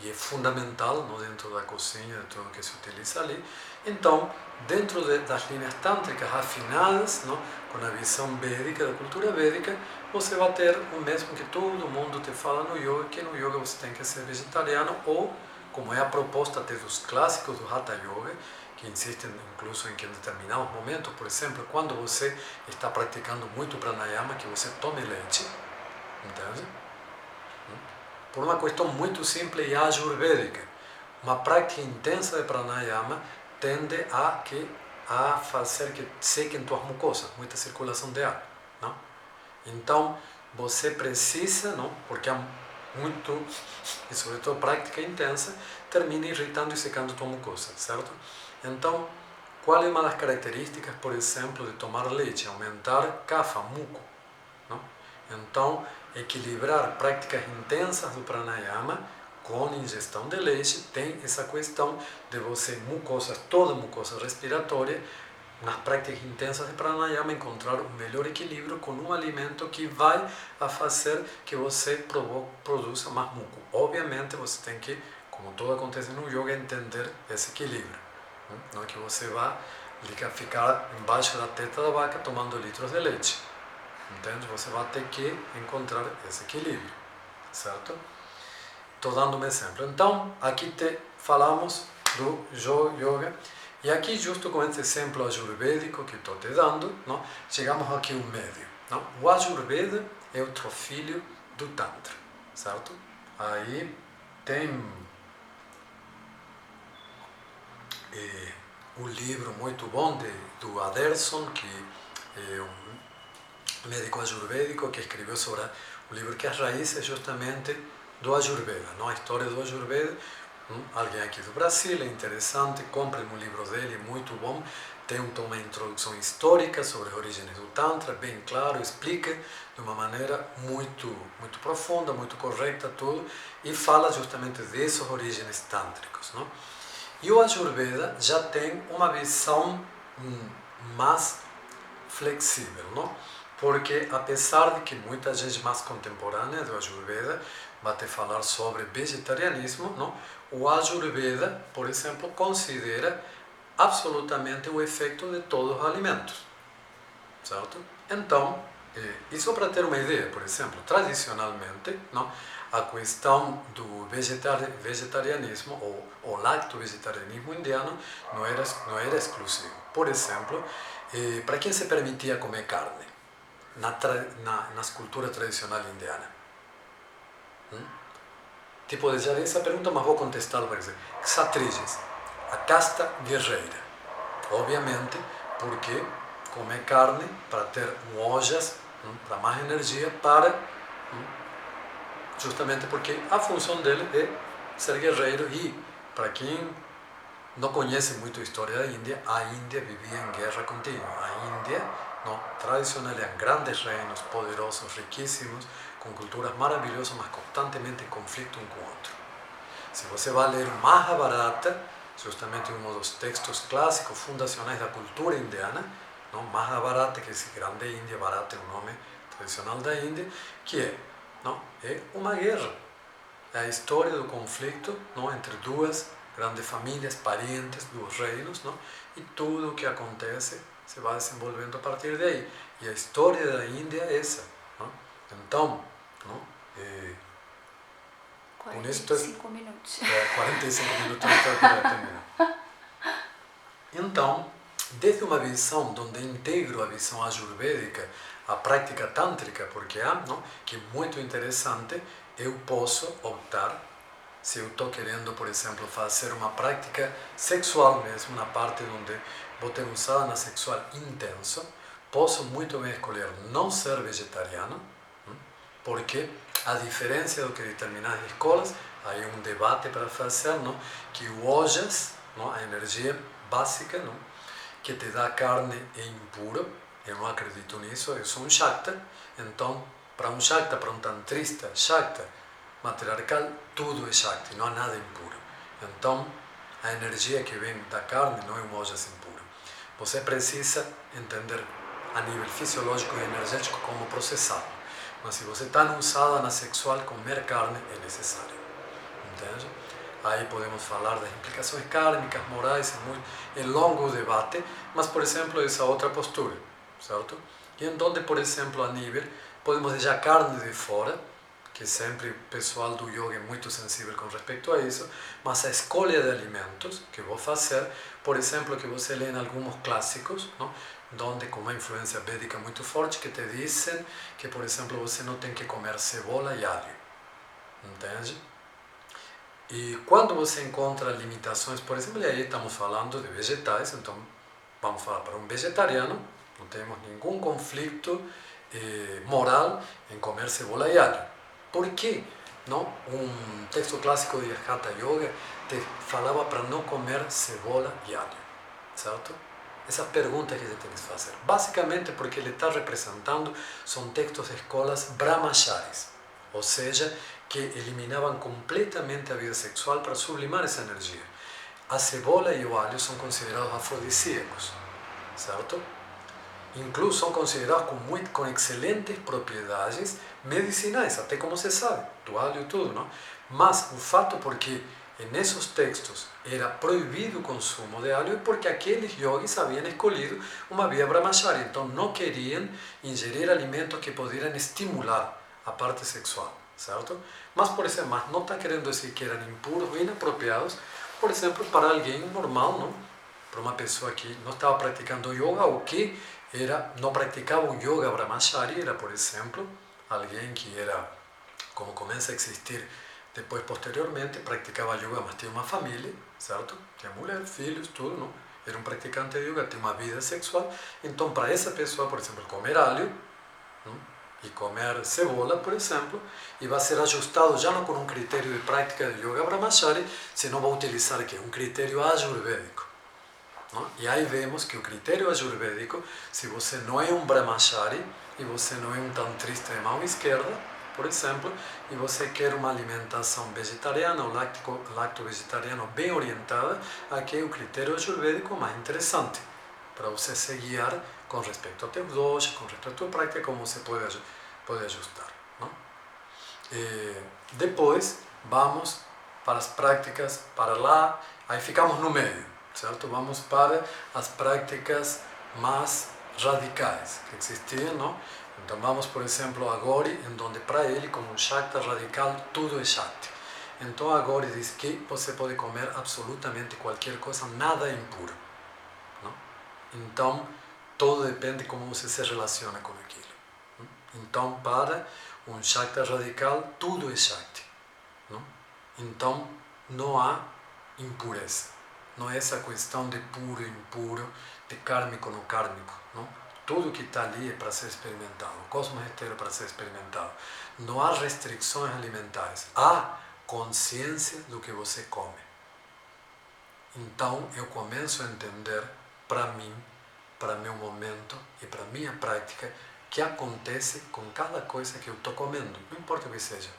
[SPEAKER 1] e é fundamental, não, dentro da cozinha, de tudo que se utiliza ali. Então, dentro das linhas tântricas afinadas, não, com a visão védica, da cultura védica, você vai ter o mesmo que todo mundo te fala no yoga, que no yoga você tem que ser vegetariano, ou, como é a proposta até dos clássicos do Hatha Yoga, que insistem incluso em que em determinados momentos, por exemplo, quando você está praticando muito pranayama, que você tome leite, entende? Por uma questão muito simples e ayurvédica. Uma prática intensa de pranayama tende a fazer que sequem tuas mucosas, muita circulação de ar, não? Então, você precisa, não? Porque há muito, e sobretudo prática intensa, termina irritando e secando tua mucosa, certo? Então, qual é uma das características, por exemplo, de tomar leite? Aumentar kapha, muco, não? Então, equilibrar práticas intensas do pranayama com ingestão de leite tem essa questão de você, toda mucosa respiratória, nas práticas intensas de pranayama, encontrar um melhor equilíbrio com um alimento que vai a fazer que você produza mais muco. Obviamente, você tem que, como tudo acontece no yoga, entender esse equilíbrio. Não é que você vá ficar embaixo da teta da vaca tomando litros de leite. Entende? Você vai ter que encontrar esse equilíbrio, certo? Estou dando um exemplo. Então, aqui falamos do yoga, e aqui, justo com esse exemplo ayurvédico que estou te dando, não, chegamos aqui ao médio. Não? O Ayurveda é outro filho do Tantra, certo? Aí tem um livro muito bom do Aderson, que é um médico ayurvédico que escreveu sobre o livro que as raízes justamente do Ayurveda, não? A história do Ayurveda. Alguém aqui do Brasil, é interessante, comprem um livro dele, muito bom. Tem uma introdução histórica sobre as origens do Tantra, bem claro, explica de uma maneira muito profunda, muito correta tudo, e fala justamente dessas origens tântricas, não? E o Ayurveda já tem uma visão mais flexível, não? Porque, apesar de que muita gente mais contemporânea do Ayurveda vai te falar sobre vegetarianismo, não? O Ayurveda, por exemplo, considera absolutamente o efeito de todos os alimentos, certo? Então, isso para ter uma ideia, por exemplo, tradicionalmente, não? A questão do vegetarianismo ou lacto-vegetarianismo indiano não era exclusivo. Por exemplo, para quem se permitia comer carne nas culturas tradicionais indianas? Tipo, já vi essa pergunta, mas vou contestar para dizer. Kshatriyas, a casta guerreira. Obviamente, porque comer carne para ter ojas, para mais energia, justamente porque a função dele é ser guerreiro. E, para quem não conhece muito a história da Índia, a Índia vivia em guerra contínua. A Índia não? Tradicional, eram grandes reinos, poderosos, riquíssimos, com culturas maravilhosas, mas constantemente em conflito um com o outro. Se você vai ler o Mahabharata, justamente um dos textos clássicos fundacionais da cultura indiana, não? Mahabharata, que é esse grande Índia, Bharata é o nome tradicional da Índia, que é uma guerra. É a história do conflito, não? Entre duas grandes famílias, parentes, dos reinos, não? E tudo o que acontece se vai desenvolvendo a partir daí. E a história da Índia é essa. Não? Então, não?
[SPEAKER 2] 45 minutos.
[SPEAKER 1] 45 minutos então para terminar. Então, desde uma visão onde integro a visão ayurvédica, a prática tântrica, porque que é muito interessante, eu posso optar, se eu estou querendo, por exemplo, fazer uma prática sexual mesmo, na parte onde vou ter um sadhana sexual intenso, posso muito bem escolher não ser vegetariano, porque, a diferença do que determinadas escolas, há um debate para fazer, não? Que o ojas, não? A energia básica, não? Que te dá carne é impuro, eu não acredito nisso, eu sou um Shakta, então, para um Shakta, para um tantrista Shakta, matriarcal, tudo é Shakti, não há nada impuro. Então, a energia que vem da carne não é um ojas impuro. Você precisa entender a nível fisiológico e energético como processado. Mas se você está num sadhana sexual, comer carne é necessário. Entende? Aí podemos falar das implicações kármicas, morais, é longo o debate, mas, por exemplo, essa outra postura, certo? E onde, por exemplo, a nível, podemos deixar carne de fora, que sempre o pessoal do yoga é muito sensível com respeito a isso, mas a escolha de alimentos que vou fazer, por exemplo, que você lê em alguns clássicos, não? Onde com uma influência védica muito forte, que te dizem que, por exemplo, você não tem que comer cebola e alho, entende? E quando você encontra limitações, por exemplo, e aí estamos falando de vegetais, então vamos falar para um vegetariano, não temos nenhum conflito moral em comer cebola e alho. Por quê? Não? Um texto clássico de Hatha Yoga te falava para não comer cebola e alho, certo? Essa pergunta que você tem que fazer. Basicamente porque ele está representando, são textos de escolas brahmacharis, ou seja, que eliminavam completamente a vida sexual para sublimar essa energia. A cebola e o alho são considerados afrodisíacos, certo? Incluso são considerados com excelentes propriedades medicinais, até como se sabe, do alho e tudo, não? Mas o fato porque nesses textos era proibido o consumo de alho é porque aqueles yogis haviam escolhido uma via brahmachari, então não queriam ingerir alimentos que pudessem estimular a parte sexual, certo? Mas, por exemplo, não está querendo dizer que eram impuros ou inapropriados, por exemplo, para alguém normal, não? Para uma pessoa que não estava praticando yoga ou que não praticava o yoga brahmachari, era, por exemplo, alguém que era, como começa a existir depois, posteriormente, praticava yoga, mas tinha uma família, certo? Tinha mulher, filhos, tudo, não? Era um praticante de yoga, tinha uma vida sexual. Então, para essa pessoa, por exemplo, comer alho, não? E comer cebola, por exemplo, e vai ser ajustado já não com um critério de prática de yoga brahmachari, senão vai utilizar o quê? Um critério ayurvédico. Não? E aí vemos que o critério ayurvédico, se você não é um brahmachari e você não é um tantrista de mão esquerda, por exemplo, e você quer uma alimentação vegetariana ou lacto-vegetariana bem orientada, aqui é o critério ayurvédico mais interessante para você se guiar com respeito ao teu dosha, com respeito à tua prática, como você pode ajustar. Não? Depois, vamos para as práticas, para lá, aí ficamos no meio, certo? Vamos para as práticas mais radicais que existiam, não? Então vamos, por exemplo, a Gori, em onde para ele, como um Shakta radical, tudo é Shakti. Então a Gori diz que você pode comer absolutamente qualquer coisa, nada é impuro. Não? Então, tudo depende de como você se relaciona com aquilo. Não? Então, para um Shakta radical, tudo é Shakti. Não? Então, não há impureza. Não é essa questão de puro e impuro, de kármico ou não kármico. Não? Tudo que está ali é para ser experimentado. O cosmos inteiro é para ser experimentado. Não há restrições alimentares. Há consciência do que você come. Então, eu começo a entender, para mim, para meu momento e para minha prática que acontece com cada coisa que eu estou comendo, não importa o que seja.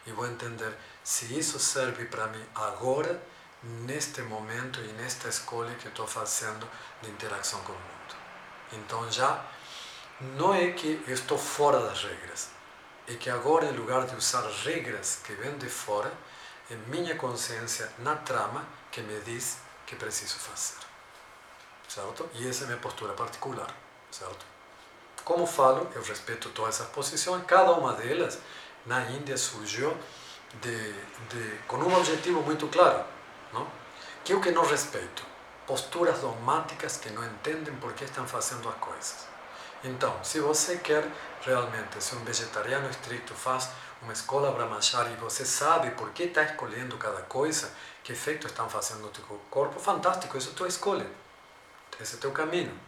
[SPEAKER 1] E vou entender se isso serve para mim agora, neste momento e nesta escolha que eu estou fazendo de interação com o mundo. Então já não é que eu estou fora das regras, é que agora, em lugar de usar regras que vêm de fora, é minha consciência na trama que me diz que preciso fazer. Certo? E essa é a minha postura particular. Certo? Como falo, eu respeito todas essas posições, cada uma delas na Índia surgiu com um objetivo muito claro, não? Que é o que não respeito, posturas dogmáticas que não entendem por que estão fazendo as coisas. Então, se você quer realmente ser um vegetariano estricto, faz uma escola brahmachari e você sabe por que está escolhendo cada coisa, que efeito estão fazendo no teu corpo, fantástico, isso é a tua escolha, esse é o teu caminho.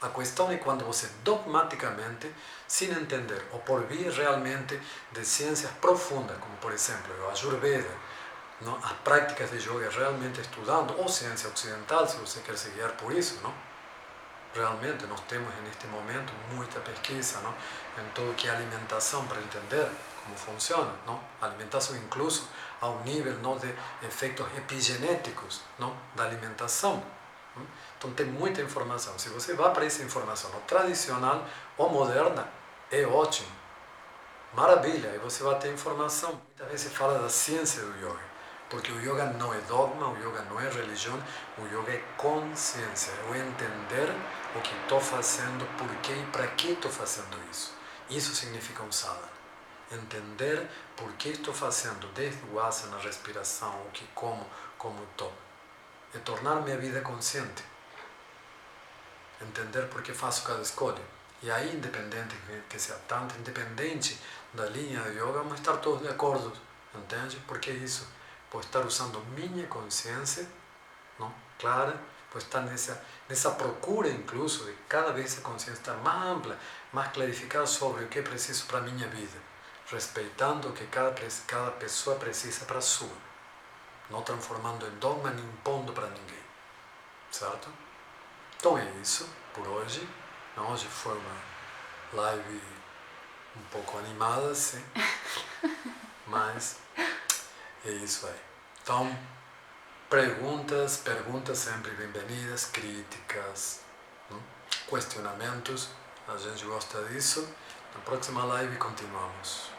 [SPEAKER 1] A questão é quando você dogmaticamente, sem entender, ou por via realmente de ciências profundas, como por exemplo a Ayurveda, não? As práticas de yoga realmente estudando, ou ciência ocidental, se você quer se guiar por isso, não? Realmente nós temos neste momento muita pesquisa, não? Em tudo que é alimentação para entender como funciona, não? A alimentação incluso ao nível, não, de efeitos epigenéticos, não? Da alimentação. Então tem muita informação. Se você vai para essa informação ou tradicional ou moderna, é ótimo. Maravilha, aí você vai ter informação. Muitas vezes se fala da ciência do yoga, porque o yoga não é dogma, o yoga não é religião, o yoga é consciência. É entender o que estou fazendo, por quê e para que estou fazendo isso. Isso significa um sadhana. Entender por que estou fazendo, desde o asana, a respiração, o que como estou. É tornar minha vida consciente. Entender por que faço cada escolha. E aí, independente que seja tanto, independente da linha de yoga, vamos estar todos de acordo. Entende? Porque é isso. Por estar usando minha consciência, não? Clara, por estar nessa procura, incluso, de cada vez a consciência estar mais ampla, mais clarificada sobre o que é preciso para a minha vida, respeitando o que cada pessoa precisa para a sua, não transformando em dogma nem impondo para ninguém. Certo? Então é isso por hoje. Hoje foi uma live um pouco animada, sim, mas é isso aí. Então, perguntas sempre bem-vindas, críticas, questionamentos, a gente gosta disso. Na próxima live continuamos.